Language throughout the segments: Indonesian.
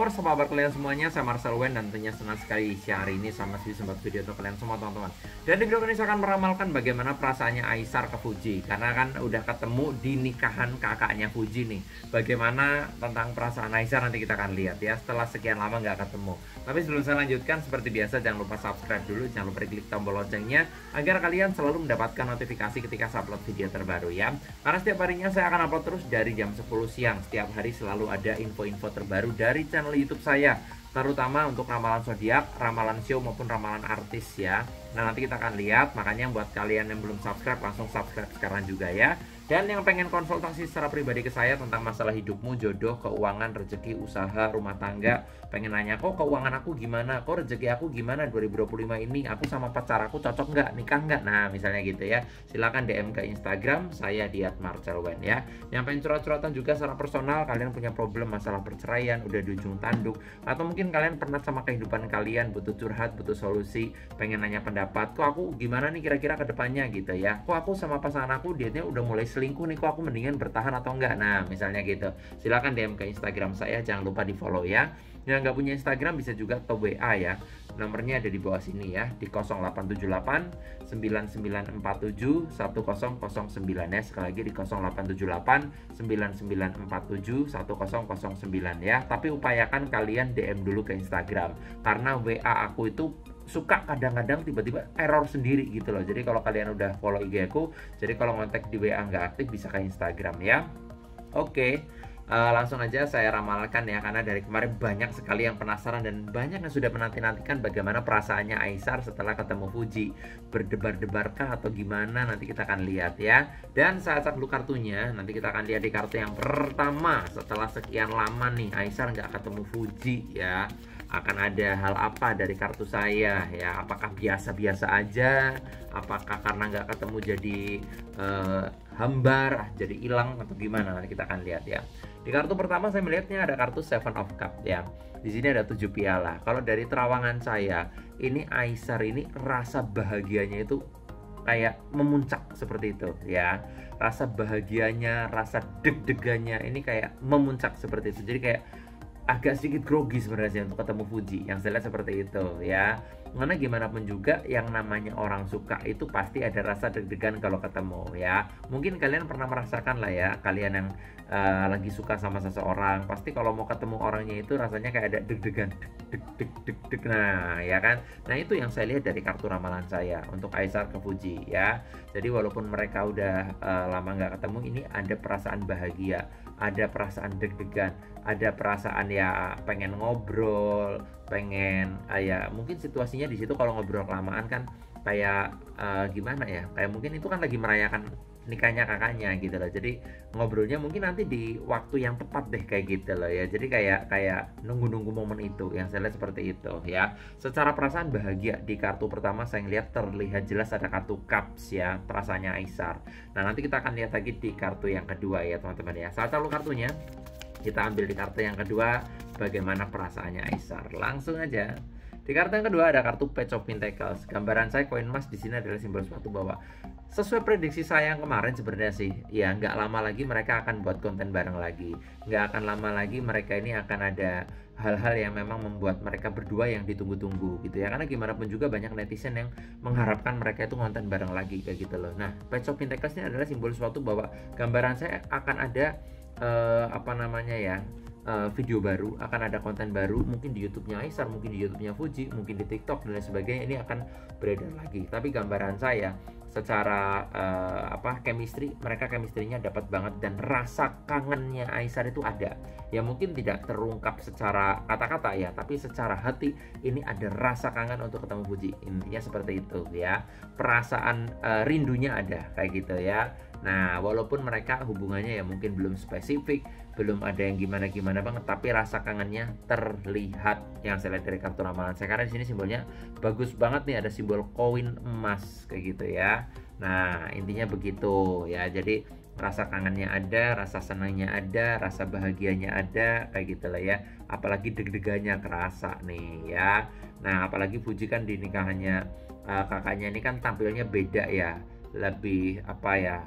followers, apa kabar kalian semuanya? Saya Marcel Wen dan tentunya senang sekali siang hari ini sama sempat video untuk kalian semua teman-teman. Dan di video ini saya akan meramalkan bagaimana perasaannya Aisar ke Fuji, karena kan udah ketemu di nikahan kakaknya Fuji nih. Bagaimana tentang perasaan Aisar nanti kita akan lihat ya setelah sekian lama nggak ketemu. Tapi sebelum saya lanjutkan, seperti biasa jangan lupa subscribe dulu, jangan lupa klik tombol loncengnya agar kalian selalu mendapatkan notifikasi ketika saya upload video terbaru ya. Karena setiap harinya saya akan upload terus dari jam 10 siang. Setiap hari selalu ada info-info terbaru dari channel YouTube saya, terutama untuk ramalan zodiak, ramalan show maupun ramalan artis ya. Nah, nanti kita akan lihat, makanya buat kalian yang belum subscribe langsung subscribe sekarang juga ya. Dan yang pengen konsultasi secara pribadi ke saya tentang masalah hidupmu, jodoh, keuangan, rezeki, usaha, rumah tangga, pengen nanya kok keuangan aku gimana, kok rezeki aku gimana 2025 ini, aku sama pacar aku cocok nggak, nikah nggak, nah misalnya gitu ya, silakan DM ke Instagram saya di @marcelwen ya. Yang pengen curhat-curhatan juga secara personal, kalian punya problem masalah perceraian, udah di ujung tanduk, atau mungkin kalian pernah sama kehidupan kalian, butuh curhat, butuh solusi, pengen nanya pendapat, kok aku gimana nih kira-kira ke depannya gitu ya, kok aku sama pasangan aku dietnya udah mulai selingkuh nih, kok aku mendingan bertahan atau enggak, nah misalnya gitu, silakan DM ke Instagram saya, jangan lupa di follow ya. Yang nggak punya Instagram bisa juga ke WA ya, nomornya ada di bawah sini ya, di 0878 9947 1009 ya, sekali lagi di 0878 9947 1009 ya. Tapi upayakan kalian DM dulu ke Instagram, karena WA aku itu suka kadang-kadang tiba-tiba error sendiri gitu loh. Jadi kalau kalian udah follow IG aku, jadi kalau ngontak di WA nggak aktif bisa ke Instagram ya. Oke, langsung aja saya ramalkan ya, karena dari kemarin banyak sekali yang penasaran dan banyak yang sudah menanti-nantikan bagaimana perasaannya Aisar setelah ketemu Fuji. Berdebar-debarkah atau gimana, nanti kita akan lihat ya. Dan saya acak dulu kartunya, nanti kita akan lihat di kartu yang pertama. Setelah sekian lama nih Aisar nggak ketemu Fuji ya, akan ada hal apa dari kartu saya ya. Apakah biasa-biasa aja, apakah karena nggak ketemu jadi hambar, jadi hilang, atau gimana, nanti kita akan lihat ya. Di kartu pertama saya melihatnya ada kartu Seven of Cup ya. Di sini ada 7 piala. Kalau dari terawangan saya, ini Aisar ini rasa bahagianya itu kayak memuncak seperti itu ya. Rasa bahagianya, rasa deg-degannya ini kayak memuncak seperti itu. Jadi kayak agak sedikit grogi sebenarnya untuk ketemu Fuji, yang saya lihat seperti itu ya. Karena gimana pun juga yang namanya orang suka itu pasti ada rasa deg-degan kalau ketemu ya. Mungkin kalian pernah merasakan lah ya, kalian yang lagi suka sama seseorang, pasti kalau mau ketemu orangnya itu rasanya kayak ada deg-degan, deg-deg. Nah ya kan, nah itu yang saya lihat dari kartu ramalan saya untuk Aisar ke Fuji ya. Jadi walaupun mereka udah lama nggak ketemu, ini ada perasaan bahagia, ada perasaan deg-degan, ada perasaan ya pengen ngobrol, pengen ya mungkin situasinya di situ kalau ngobrol kelamaan kan kayak gimana ya, kayak mungkin itu kan lagi merayakan nikahnya kakaknya gitu loh. Jadi ngobrolnya mungkin nanti di waktu yang tepat deh kayak gitu loh ya. Jadi kayak nunggu-nunggu momen itu, yang saya lihat seperti itu ya. Secara perasaan bahagia di kartu pertama saya lihat terlihat jelas ada kartu Cups ya, perasaannya Aisar. Nah nanti kita akan lihat lagi di kartu yang kedua ya teman-teman ya. Saya taruh kartunya, kita ambil di kartu yang kedua bagaimana perasaannya Aisar. Langsung aja. Di kartu yang kedua ada kartu Page of Pentacles. Gambaran saya koin emas di sini adalah simbol sepatu bawah. Sesuai prediksi saya yang kemarin sebenarnya sih, ya nggak lama lagi mereka akan buat konten bareng lagi. Nggak akan lama lagi mereka ini akan ada hal-hal yang memang membuat mereka berdua yang ditunggu-tunggu gitu ya. Karena gimana pun juga banyak netizen yang mengharapkan mereka itu konten bareng lagi kayak gitu loh. Nah, Page of Pentacles ini adalah simbol sepatu bawah. Gambaran saya akan ada apa namanya ya, video baru, akan ada konten baru, mungkin di YouTube-nya Aisar, mungkin di YouTube-nya Fuji, mungkin di TikTok dan lain sebagainya, ini akan beredar lagi. Tapi gambaran saya secara chemistry, mereka chemistry-nya dapat banget, dan rasa kangennya Aisar itu ada. Ya mungkin tidak terungkap secara kata-kata ya, tapi secara hati ini ada rasa kangen untuk ketemu Fuji. Intinya seperti itu ya. Perasaan rindunya ada kayak gitu ya. Nah, walaupun mereka hubungannya ya mungkin belum spesifik, belum ada yang gimana-gimana banget, tapi rasa kangennya terlihat yang saya lihat dari kartu ramalan saya. Karena di sini simbolnya bagus banget nih, ada simbol koin emas kayak gitu ya. Nah, intinya begitu ya. Jadi rasa kangennya ada, rasa senangnya ada, rasa bahagianya ada kayak gitu lah ya. Apalagi deg-degannya kerasa nih ya. Nah, apalagi Fuji kan di nikahannya kakaknya ini kan tampilnya beda ya, lebih apa ya,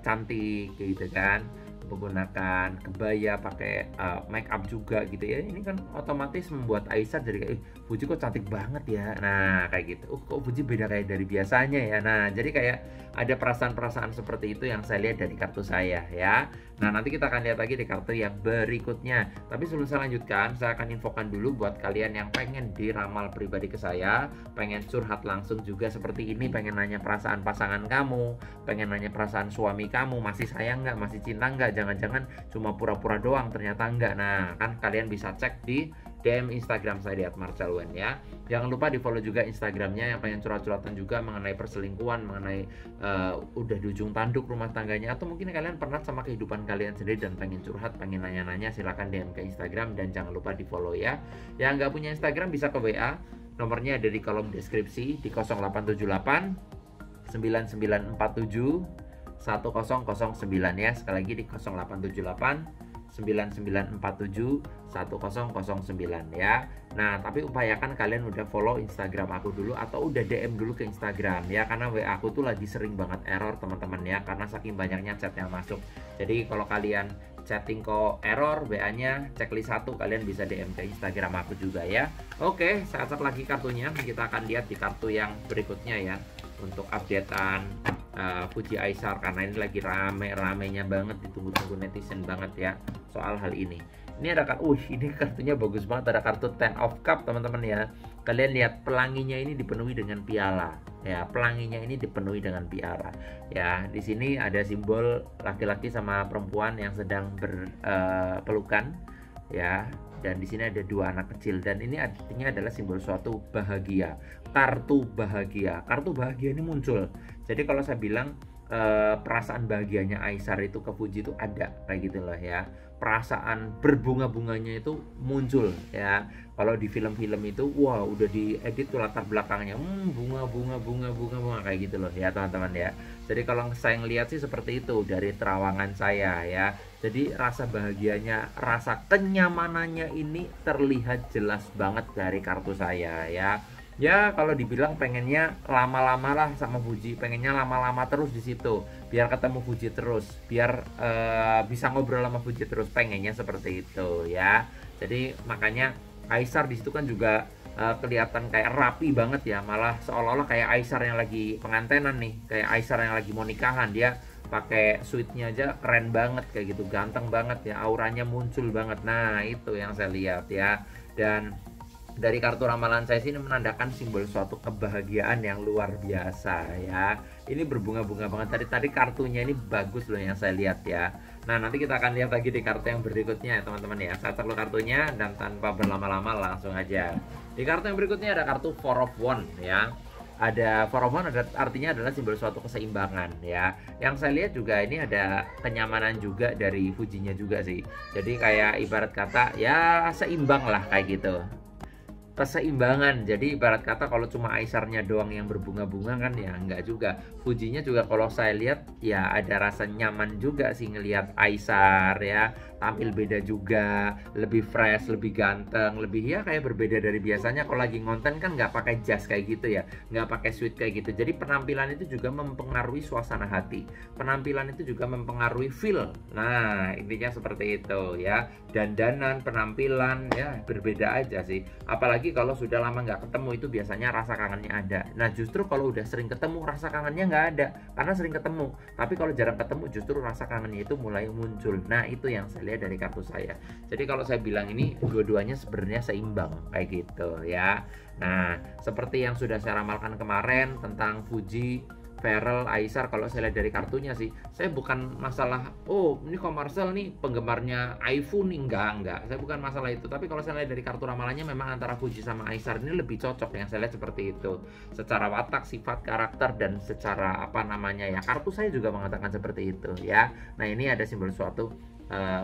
cantik gitu kan. menggunakan kebaya, pakai make up juga gitu ya, ini kan otomatis membuat Aisar jadi kayak, Fuji kok cantik banget ya. Nah kayak gitu, kok Fuji beda kayak dari biasanya ya. Nah jadi kayak ada perasaan-perasaan seperti itu yang saya lihat dari kartu saya ya. Nah nanti kita akan lihat lagi di kartu yang berikutnya. Tapi sebelum saya lanjutkan, saya akan infokan dulu buat kalian yang pengen diramal pribadi ke saya, pengen curhat langsung juga seperti ini, pengen nanya perasaan pasangan kamu, pengen nanya perasaan suami kamu, masih sayang nggak, masih cinta nggak, jangan-jangan cuma pura-pura doang ternyata nggak. Nah kan kalian bisa cek di DM Instagram saya di @marcelwen ya. Jangan lupa di follow juga Instagramnya yang pengen curhat-curhatan juga mengenai perselingkuhan, mengenai udah di ujung tanduk rumah tangganya, atau mungkin kalian pernah sama kehidupan kalian sendiri dan pengen curhat, pengen nanya-nanya, silahkan DM ke Instagram dan jangan lupa di follow ya. Yang nggak punya Instagram bisa ke WA, nomornya ada di kolom deskripsi di 0878 9947 1009 ya. Sekali lagi di 0878 9947 1009 ya. Nah tapi upayakan kalian udah follow Instagram aku dulu atau udah DM dulu ke Instagram ya, karena WA aku tuh lagi sering banget error teman-teman ya, karena saking banyaknya chat yang masuk. Jadi kalau kalian chatting kok error WA-nya, checklist 1, kalian bisa DM ke Instagram aku juga ya. Oke, saat lagi kartunya kita akan lihat di kartu yang berikutnya ya, untuk updatean Fuji Aisar, karena ini lagi rame-ramenya banget, ditunggu-tunggu netizen banget ya soal hal ini. Ini ada ini kartunya bagus banget, ada kartu Ten of Cup teman-teman ya. Kalian lihat pelanginya ini dipenuhi dengan piala ya, pelanginya ini dipenuhi dengan piala ya. Di sini ada simbol laki-laki sama perempuan yang sedang berpelukan ya, dan di sini ada 2 anak kecil, dan ini artinya adalah simbol suatu bahagia, kartu bahagia. Kartu bahagia ini muncul. Jadi kalau saya bilang perasaan bahagianya Aisar itu ke Fuji itu ada kayak gitu loh ya. Perasaan berbunga-bunganya itu muncul ya. Kalau di film-film itu wah udah diedit tuh latar belakangnya bunga kayak gitu loh ya teman-teman ya. Jadi kalau saya ngelihat sih seperti itu dari terawangan saya ya. Jadi rasa bahagianya, rasa kenyamanannya ini terlihat jelas banget dari kartu saya ya. Ya kalau dibilang pengennya lama-lama lah sama Fuji, pengennya lama-lama terus di situ, biar ketemu Fuji terus, biar bisa ngobrol sama Fuji terus, pengennya seperti itu ya. Jadi makanya Aisar di situ kan juga kelihatan kayak rapi banget ya, malah seolah-olah kayak Aisar yang lagi pengantenan nih, kayak Aisar yang lagi mau nikahan, dia pakai suitnya aja keren banget kayak gitu, ganteng banget ya, auranya muncul banget. Nah itu yang saya lihat ya. Dan dari kartu ramalan saya sini menandakan simbol suatu kebahagiaan yang luar biasa ya. Ini berbunga-bunga banget. Tadi kartunya ini bagus loh yang saya lihat ya. Nah nanti kita akan lihat lagi di kartu yang berikutnya ya teman-teman ya. Saya taruh kartunya dan tanpa berlama-lama langsung aja. Di kartu yang berikutnya ada kartu Four of Wands ya. Ada Four of Wands artinya adalah simbol suatu keseimbangan ya. Yang saya lihat juga ini ada kenyamanan juga dari Fujinya juga sih. Jadi kayak ibarat kata ya seimbang lah kayak gitu, keseimbangan. Jadi ibarat kata kalau cuma Aisarnya doang yang berbunga-bunga kan ya enggak juga. Fujinya juga kalau saya lihat ya ada rasa nyaman juga sih ngelihat Aisar ya, tampil beda juga, lebih fresh, lebih ganteng, lebih ya kayak berbeda dari biasanya. Kalau lagi ngonten kan nggak pakai jas kayak gitu ya, nggak pakai suit kayak gitu. Jadi penampilan itu juga mempengaruhi suasana hati, penampilan itu juga mempengaruhi feel. Nah intinya seperti itu ya. Dandanan, penampilan ya berbeda aja sih. Apalagi kalau sudah lama nggak ketemu itu biasanya rasa kangennya ada. Nah justru kalau udah sering ketemu rasa kangennya nggak ada, karena sering ketemu. Tapi kalau jarang ketemu justru rasa kangennya itu mulai muncul. Nah itu yang saya lihat dari kartu saya. Jadi kalau saya bilang ini dua-duanya sebenarnya seimbang kayak gitu ya. Nah seperti yang sudah saya ramalkan kemarin tentang Fuji, Feral, Aisar, kalau saya lihat dari kartunya sih, saya bukan masalah oh ini kok Marcel nih penggemarnya iPhone nih, enggak, saya bukan masalah itu. Tapi kalau saya lihat dari kartu ramalannya memang antara Fuji sama Aisar ini lebih cocok, yang saya lihat seperti itu secara watak, sifat, karakter, dan secara apa namanya ya, kartu saya juga mengatakan seperti itu ya. Nah ini ada simbol suatu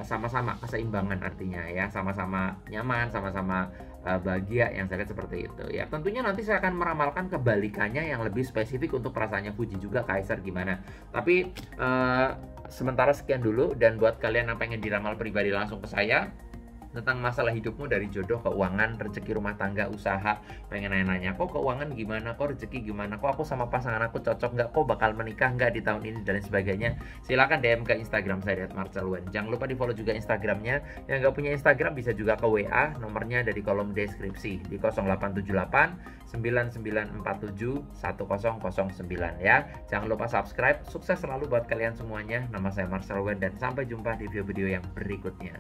sama-sama keseimbangan, artinya ya sama-sama nyaman, sama-sama bahagia, yang saya lihat seperti itu ya. Tentunya nanti saya akan meramalkan kebalikannya yang lebih spesifik untuk perasaannya Fuji juga, Kaisar gimana. Tapi sementara sekian dulu, dan buat kalian yang pengen diramal pribadi langsung ke saya, tentang masalah hidupmu dari jodoh, keuangan, rezeki rumah tangga, usaha, pengen nanya-nanya, kok keuangan gimana, kok rezeki gimana, kok aku sama pasangan aku cocok nggak, kok bakal menikah nggak di tahun ini, dan lain sebagainya, silakan DM ke Instagram saya @marcelwen. Jangan lupa di follow juga Instagramnya. Yang nggak punya Instagram bisa juga ke WA, nomornya ada di kolom deskripsi di 0878 9947 1009 ya. Jangan lupa subscribe. Sukses selalu buat kalian semuanya. Nama saya Marcelwen dan sampai jumpa di video-video yang berikutnya.